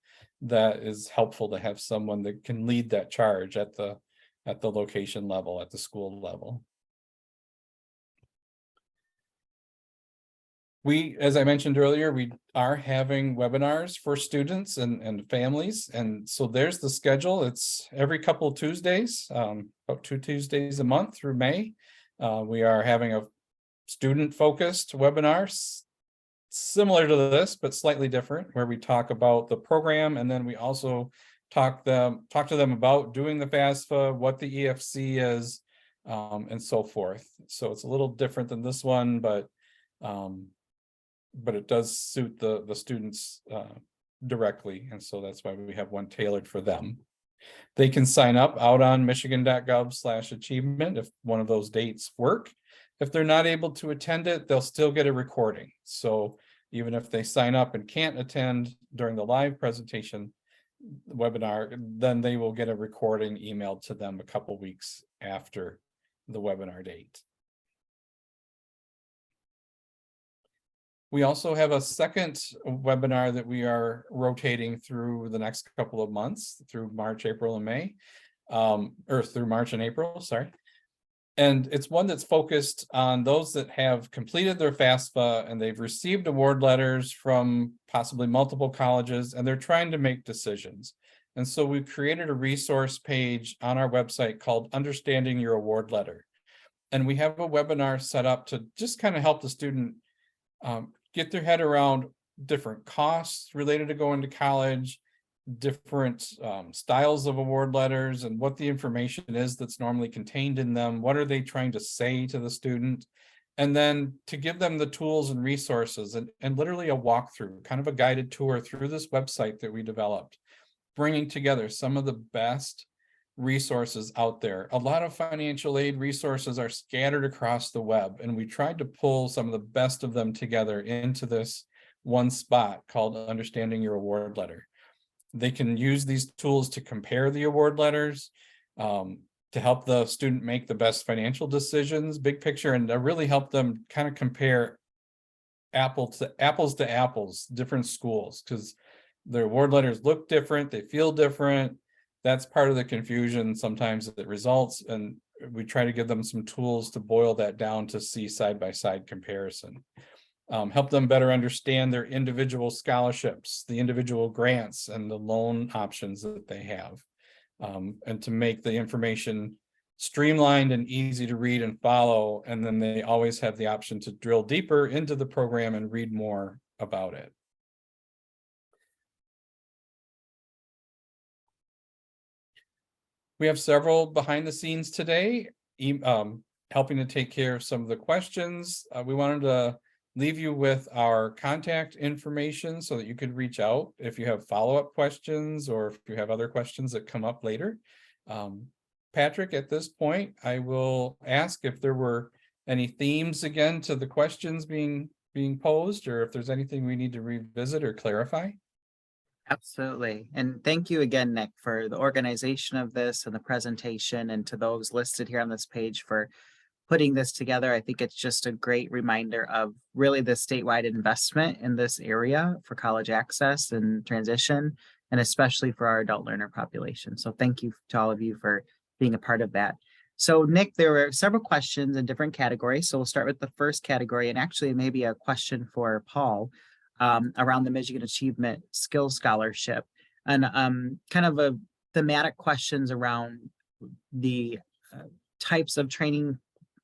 That is helpful to have someone that can lead that charge at the location level, at the school level. We, as I mentioned earlier, we are having webinars for students and families. And so there's the schedule. It's every couple of Tuesdays, about 2 Tuesdays a month through May. We are having a student-focused webinar, similar to this, but slightly different, where we talk about the program. And then we also talk to them about doing the FAFSA, what the EFC is, and so forth. So it's a little different than this one, but it does suit the students directly, and so that's why we have one tailored for them. They can sign up out on michigan.gov/achievement if one of those dates work. If they're not able to attend it, they'll still get a recording. So even if they sign up and can't attend during the live presentation webinar, then they will get a recording emailed to them a couple weeks after the webinar date. We also have a second webinar that we are rotating through the next couple of months, through March, April, and May, or through March and April, sorry. And it's one that's focused on those that have completed their FAFSA and they've received award letters from possibly multiple colleges, and they're trying to make decisions. And so we've created a resource page on our website called Understanding Your Award Letter. And we have a webinar set up to just kind of help the student get their head around different costs related to going to college, different styles of award letters, and what the information is that's normally contained in them. What are they trying to say to the student? And then to give them the tools and resources and literally a walkthrough, kind of a guided tour through this website that we developed, bringing together some of the best resources out there. A lot of financial aid resources are scattered across the web, and we tried to pull some of the best of them together into this one spot called Understanding Your Award Letter. They can use these tools to compare the award letters, to help the student make the best financial decisions, big picture, and to really help them kind of compare apples to apples, different schools, because their award letters look different, they feel different. That's part of the confusion sometimes that results, and we try to give them some tools to boil that down to see side-by-side comparison. Help them better understand their individual scholarships, the individual grants, and the loan options that they have, and to make the information streamlined and easy to read and follow. And then they always have the option to drill deeper into the program and read more about it. We have several behind the scenes today, helping to take care of some of the questions. We wanted to leave you with our contact information so that you could reach out if you have follow-up questions or if you have other questions that come up later. Patrick, at this point, I will ask if there were any themes again to the questions being posed, or if there's anything we need to revisit or clarify. Absolutely. And thank you again, Nick, for the organization of this and the presentation, and to those listed here on this page for putting this together. I think it's just a great reminder of really the statewide investment in this area for college access and transition, and especially for our adult learner population. So thank you to all of you for being a part of that. So Nick, there were several questions in different categories. So we'll start with the first category, and actually maybe a question for Paul around the Michigan Achievement Skills Scholarship, and kind of a thematic questions around the types of training,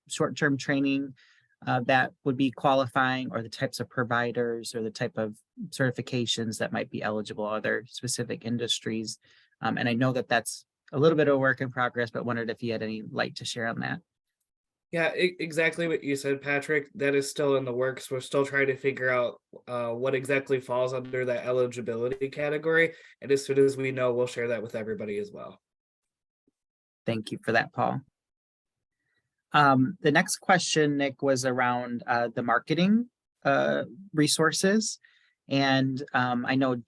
short-term training that would be qualifying, or the types of providers or the type of certifications that might be eligible, other specific industries. And I know that that's a little bit of work in progress, but wondered if you had any light to share on that. Yeah, exactly what you said, Patrick. That is still in the works. We're still trying to figure out what exactly falls under that eligibility category. And as soon as we know, we'll share that with everybody as well. Thank you for that, Paul. The next question, Nick, was around the marketing resources. And I know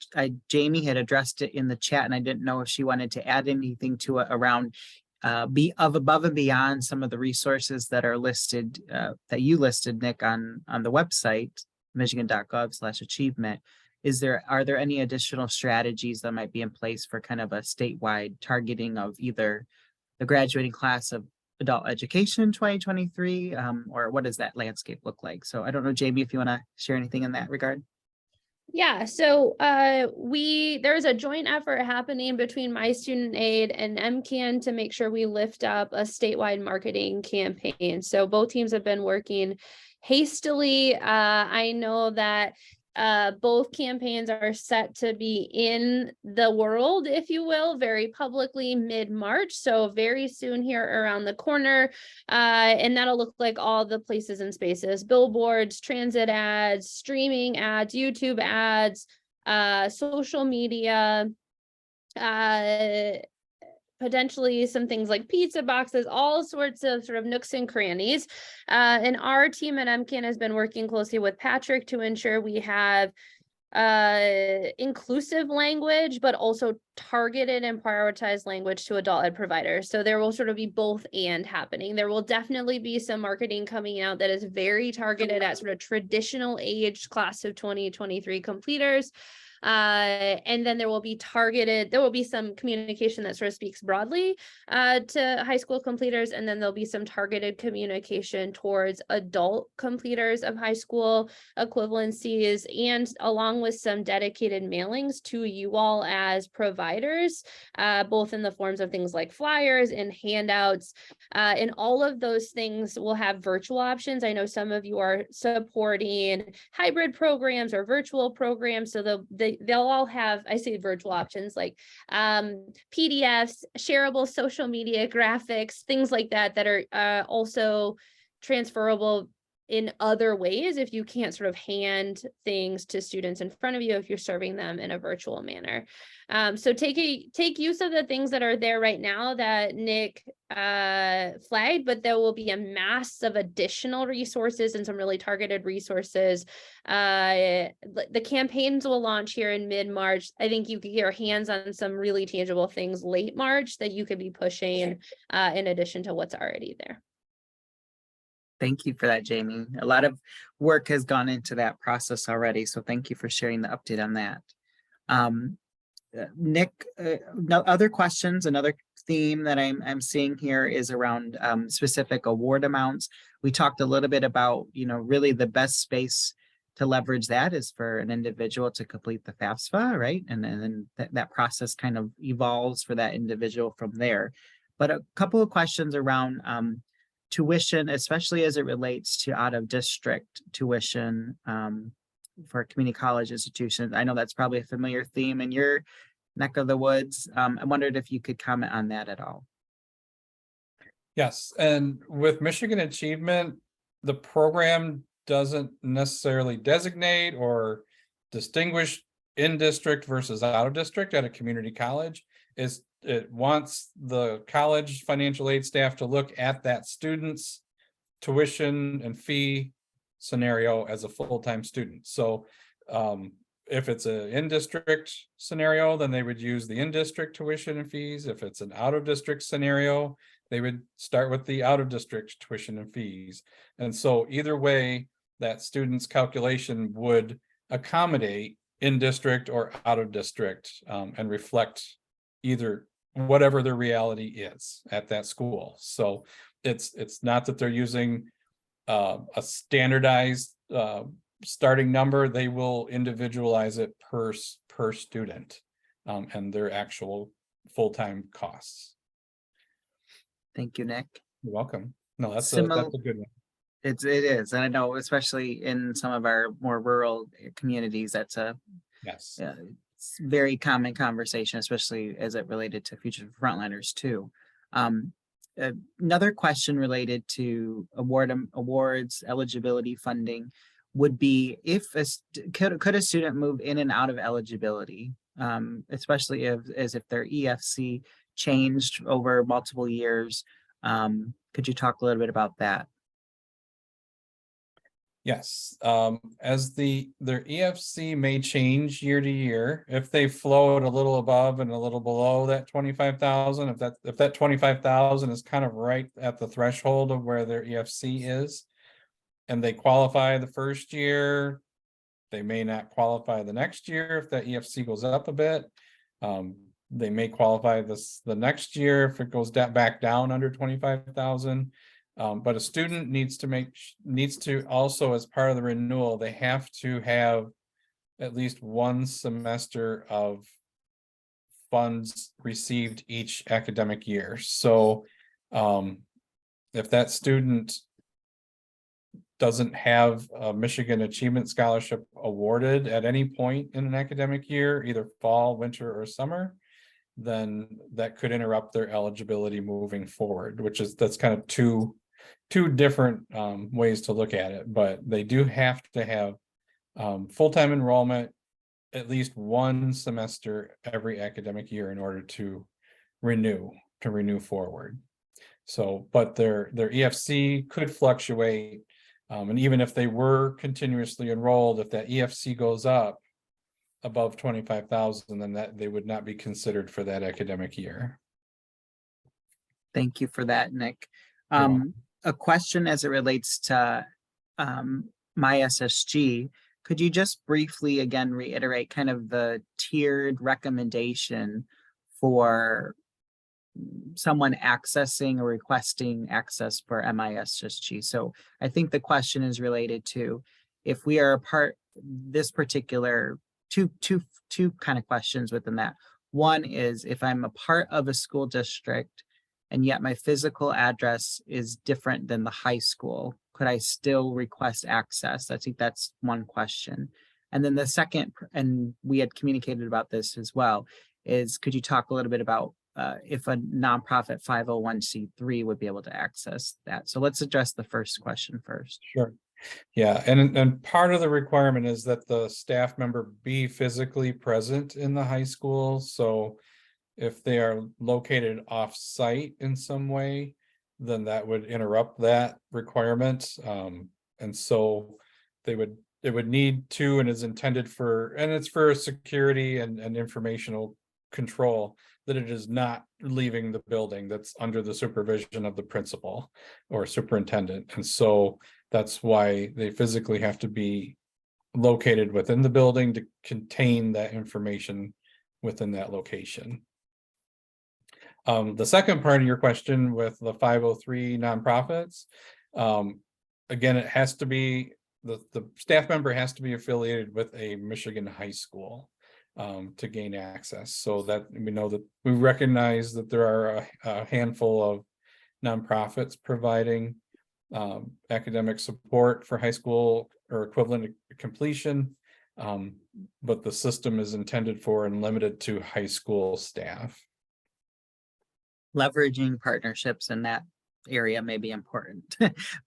Jamie had addressed it in the chat, and I didn't know if she wanted to add anything to it around above and beyond some of the resources that are listed, that you listed, Nick, on the website, michigan.gov/achievement. Are there any additional strategies that might be in place for kind of a statewide targeting of either the graduating class of adult education 2023, or what does that landscape look like? So I don't know, Jamie, if you want to share anything in that regard. Yeah, so there's a joint effort happening between My Student Aid and MCAN to make sure we lift up a statewide marketing campaign. So both teams have been working hastily. I know that Both campaigns are set to be in the world, if you will, very publicly mid-March. So very soon here around the corner. And that'll look like all the places and spaces: billboards, transit ads, streaming ads, YouTube ads, social media, potentially some things like pizza boxes, all sorts of sort of nooks and crannies. And our team at MCAN has been working closely with Patrick to ensure we have inclusive language, but also targeted and prioritized language to adult ed providers. So there will sort of be both and happening. There will definitely be some marketing coming out that is very targeted at sort of traditional aged class of 2023 completers. And then there will be some communication that sort of speaks broadly to high school completers, and then there'll be some targeted communication towards adult completers of high school equivalencies, and along with some dedicated mailings to you all as providers, both in the forms of things like flyers and handouts, and all of those things will have virtual options. I know some of you are supporting hybrid programs or virtual programs, so they'll all have, I say virtual options like PDFs, shareable social media graphics, things like that are also transferable in other ways if you can't sort of hand things to students in front of you if you're serving them in a virtual manner. So take use of the things that are there right now that Nick flagged, but there will be a mass of additional resources and some really targeted resources. The campaigns will launch here in mid-March. I think you could get your hands on some really tangible things late March that you could be pushing in addition to what's already there. Thank you for that, Jamie. A lot of work has gone into that process already, so thank you for sharing the update on that. Nick, other questions, another theme that I'm seeing here is around specific award amounts. We talked a little bit about, really the best space to leverage that is for an individual to complete the FAFSA, right? And then that process kind of evolves for that individual from there. But a couple of questions around tuition, especially as it relates to out-of-district tuition for community college institutions. I know that's probably a familiar theme in your neck of the woods. I wondered if you could comment on that at all. Yes, and with Michigan Achievement, the program doesn't necessarily designate or distinguish in-district versus out-of-district at a community college. It wants the college financial aid staff to look at that student's tuition and fee scenario as a full-time student. So if it's an in-district scenario, then they would use the in-district tuition and fees. If it's an out-of-district scenario, they would start with the out-of-district tuition and fees. And so either way, that student's calculation would accommodate in-district or out-of-district and reflect either whatever the reality is at that school. So it's not that they're using a standardized starting number. They will individualize it per student and their actual full-time costs. Thank you, Nick. You're welcome. No, that's a good one. It is, and I know especially in some of our more rural communities, that's a Yes. It's very common conversation, especially as it related to future frontliners too. Another question related to awards, eligibility, funding would be if could a student move in and out of eligibility, especially if their EFC changed over multiple years. Could you talk a little bit about that? Yes, as their EFC may change year to year, if they float a little above and a little below that 25,000, if that 25,000 is kind of right at the threshold of where their EFC is, and they qualify the first year, they may not qualify the next year if that EFC goes up a bit. They may qualify the next year if it goes back down under 25,000. But a student needs to also, as part of the renewal, they have to have at least one semester of funds received each academic year. So if that student doesn't have a Michigan Achievement Scholarship awarded at any point in an academic year, either fall, winter, or summer, then that could interrupt their eligibility moving forward, that's kind of two different ways to look at it, but they do have to have full-time enrollment at least one semester every academic year in order to renew forward. So, but their EFC could fluctuate. And even if they were continuously enrolled, if that EFC goes up above 25,000, then that they would not be considered for that academic year. Thank you for that, Nick. You're welcome. A question as it relates to MiSSG. Could you just briefly again reiterate kind of the tiered recommendation for someone accessing or requesting access for MiSSG? So I think the question is related to if we are a part, this particular two kind of questions within that. One is if I'm a part of a school district and yet my physical address is different than the high school, could I still request access? I think that's one question. And then the second, and we had communicated about this as well, is could you talk a little bit about if a nonprofit 501c3 would be able to access that? So let's address the first question first. Sure. Yeah, and part of the requirement is that the staff member be physically present in the high school. So if they are located off-site in some way, then that would interrupt that requirement. And so it would need to, and is intended for, and it's for security and informational control, that it is not leaving the building that's under the supervision of the principal or superintendent. And so that's why they physically have to be located within the building to contain that information within that location. The second part of your question with the 503 nonprofits, again, it has to be, the staff member has to be affiliated with a Michigan high school to gain access. So that we know that we recognize that there are a handful of nonprofits providing academic support for high school or equivalent completion, but the system is intended for and limited to high school staff. Leveraging partnerships in that area may be important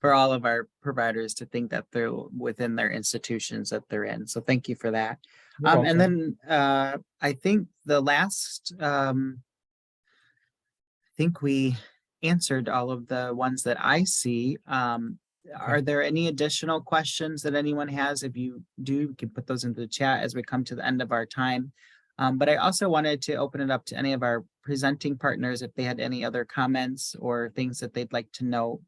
for all of our providers to think that they're within their institutions that they're in. So thank you for that. And then I think the last, I think we answered all of the ones that I see. Are there any additional questions that anyone has? If you do, you can put those into the chat as we come to the end of our time. But I also wanted to open it up to any of our presenting partners if they had any other comments or things that they'd like to know.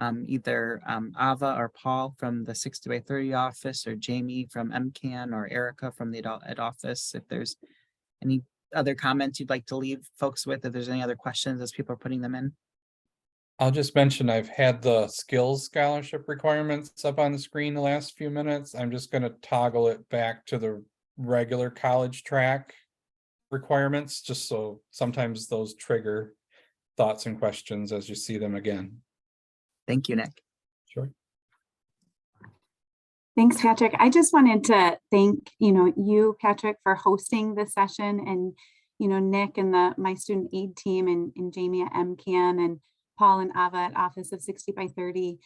Either Ava or Paul from the 60 by 30 office, or Jamie from MCAN, or Erica from the Adult Ed office. If there's any other comments you'd like to leave folks with, if there's any other questions as people are putting them in. I'll just mention I've had the skills scholarship requirements up on the screen the last few minutes. I'm just going to toggle it back to the regular college track requirements, just so sometimes those trigger thoughts and questions as you see them again. Thank you, Nick. Sure. Thanks, Patrick. I just wanted to thank, you, Patrick, for hosting this session, and, Nick and my student aid team, and Jamie at MCAN, and Paul and Ava at Office of 60 by 30,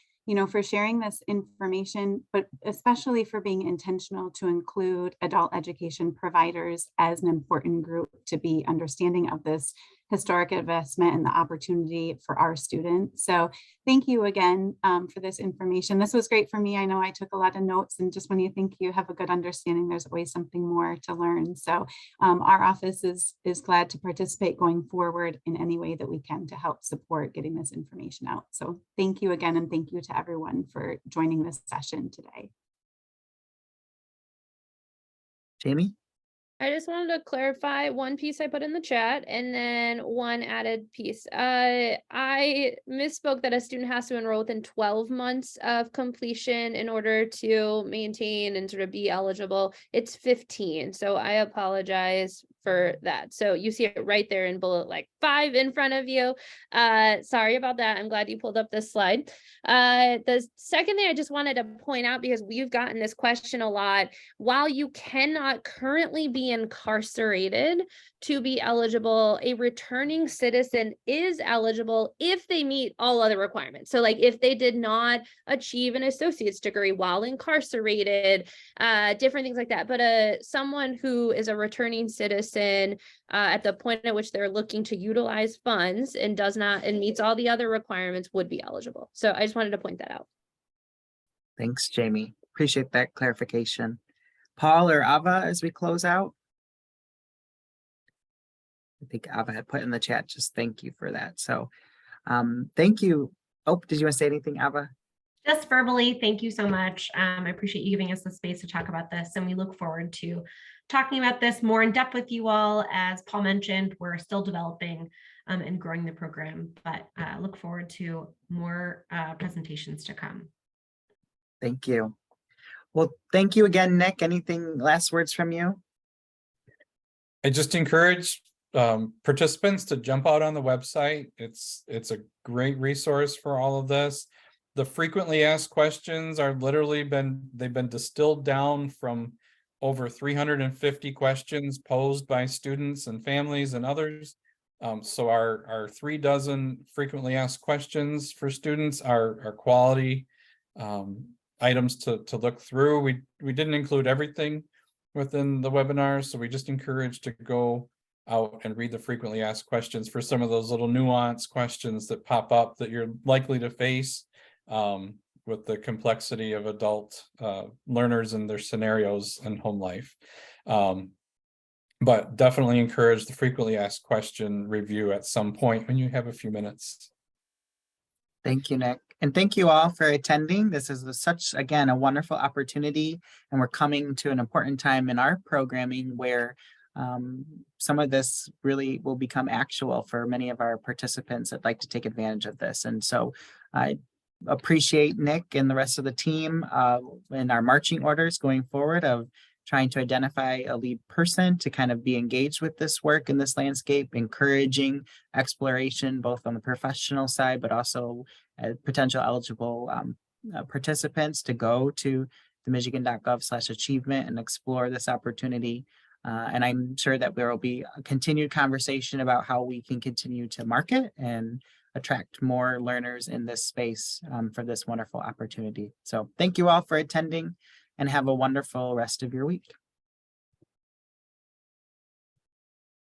for sharing this information, but especially for being intentional to include adult education providers as an important group to be understanding of this historic investment and the opportunity for our students. So thank you again for this information. This was great for me. I know I took a lot of notes, and just when you think you have a good understanding, there's always something more to learn. So our office is glad to participate going forward in any way that we can to help support getting this information out. So thank you again, and thank you to everyone for joining this session today. Jamie? I just wanted to clarify one piece I put in the chat and then one added piece. I misspoke that a student has to enroll within 12 months of completion in order to maintain and sort of be eligible. It's 15. So I apologize for that. So you see it right there in bullet like 5 in front of you. Sorry about that. I'm glad you pulled up this slide. The second thing I just wanted to point out, because we've gotten this question a lot, while you cannot currently be incarcerated to be eligible, a returning citizen is eligible if they meet all other requirements. So like if they did not achieve an associate's degree while incarcerated, different things like that. But someone who is a returning citizen at the point at which they're looking to utilize funds and does not and meets all the other requirements would be eligible. So I just wanted to point that out. Thanks, Jamie. Appreciate that clarification. Paul or Ava, as we close out? I think Ava had put in the chat, just thank you for that. So thank you. Oh, did you want to say anything, Ava? Just verbally, thank you so much. I appreciate you giving us the space to talk about this, and we look forward to talking about this more in depth with you all. As Paul mentioned, we're still developing and growing the program, but look forward to more presentations to come. Thank you. Well, thank you again, Nick. Anything last words from you? I just encourage participants to jump out on the website. It's a great resource for all of this. The frequently asked questions are literally they've been distilled down from over 350 questions posed by students and families and others. So our 3 dozen frequently asked questions for students are quality items to look through. We didn't include everything within the webinar, so we just encourage to go out and read the frequently asked questions for some of those little nuanced questions that pop up that you're likely to face with the complexity of adult learners and their scenarios and home life. But definitely encourage the frequently asked question review at some point when you have a few minutes. Thank you, Nick. And thank you all for attending. This is such, again, a wonderful opportunity, and we're coming to an important time in our programming where some of this really will become actual for many of our participants that like to take advantage of this. And so I appreciate Nick and the rest of the team in our marching orders going forward of trying to identify a lead person to kind of be engaged with this work in this landscape, encouraging exploration, both on the professional side, but also potential eligible participants to go to the michigan.gov/achievement and explore this opportunity. And I'm sure that there will be a continued conversation about how we can continue to market and attract more learners in this space for this wonderful opportunity. So thank you all for attending and have a wonderful rest of your week.